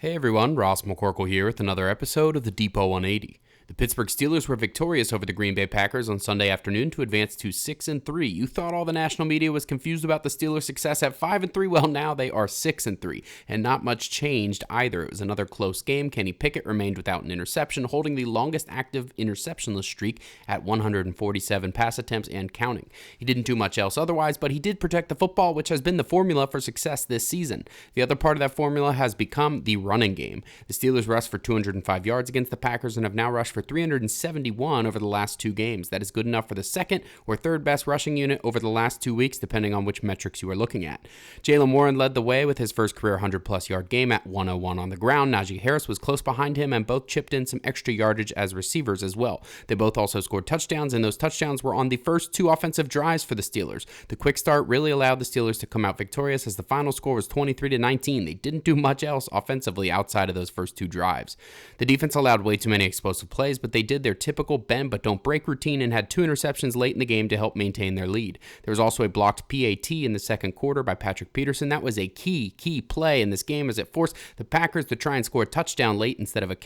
Hey everyone, Ross McCorkle here with another episode of the Depot 180. The Pittsburgh Steelers were victorious over the Green Bay Packers on Sunday afternoon to advance to 6-3. You thought all the national media was confused about the Steelers' success at 5-3. Well, now they are 6-3, and not much changed either. It was another close game. Kenny Pickett remained without an interception, holding the longest active interceptionless streak at 147 pass attempts and counting. He didn't do much else otherwise, but he did protect the football, which has been the formula for success this season. The other part of that formula has become the running game. The Steelers rushed for 205 yards against the Packers and have now rushed for 371 over the last two games. That is good enough for the second or third best rushing unit over the last 2 weeks, depending on which metrics you are looking at. Jaylen Warren led the way with his first career 100-plus yard game at 101 on the ground. Najee Harris was close behind him, and both chipped in some extra yardage as receivers as well. They both also scored touchdowns, and those touchdowns were on the first two offensive drives for the Steelers. The quick start really allowed the Steelers to come out victorious, as the final score was 23-19. They didn't do much else offensively outside of those first two drives. The defense allowed way too many explosive plays, but they did their typical bend but don't break routine and had two interceptions late in the game to help maintain their lead. There was also a blocked PAT in the second quarter by Patrick Peterson. That was a key play in this game, as it forced the Packers to try and score a touchdown late instead of a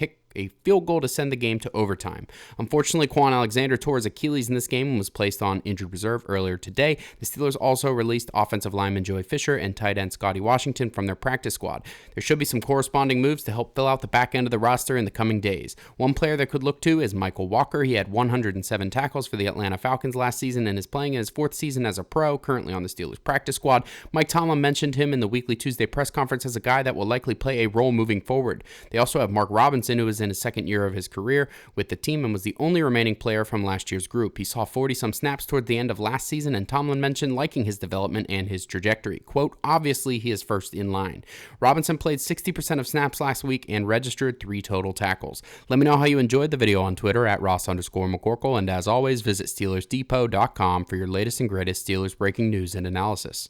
field goal to send the game to overtime. Unfortunately, Kwon Alexander tore his Achilles in this game and was placed on injured reserve earlier today. The Steelers also released offensive lineman Joey Fisher and tight end Scotty Washington from their practice squad. There should be some corresponding moves to help fill out the back end of the roster in the coming days. One player that could look to is Michael Walker. He had 107 tackles for the Atlanta Falcons last season and is playing in his fourth season as a pro, currently on the Steelers practice squad. Mike Tomlin mentioned him in the weekly Tuesday press conference as a guy that will likely play a role moving forward. They also have Mark Robinson, who is in his second year of his career with the team and was the only remaining player from last year's group. He saw 40-some snaps toward the end of last season, and Tomlin mentioned liking his development and his trajectory. Quote, obviously he is first in line. Robinson played 60% of snaps last week and registered 3 total tackles. Let me know how you enjoyed the video on Twitter at Ross_McCorkle, and as always, visit SteelersDepot.com for your latest and greatest Steelers breaking news and analysis.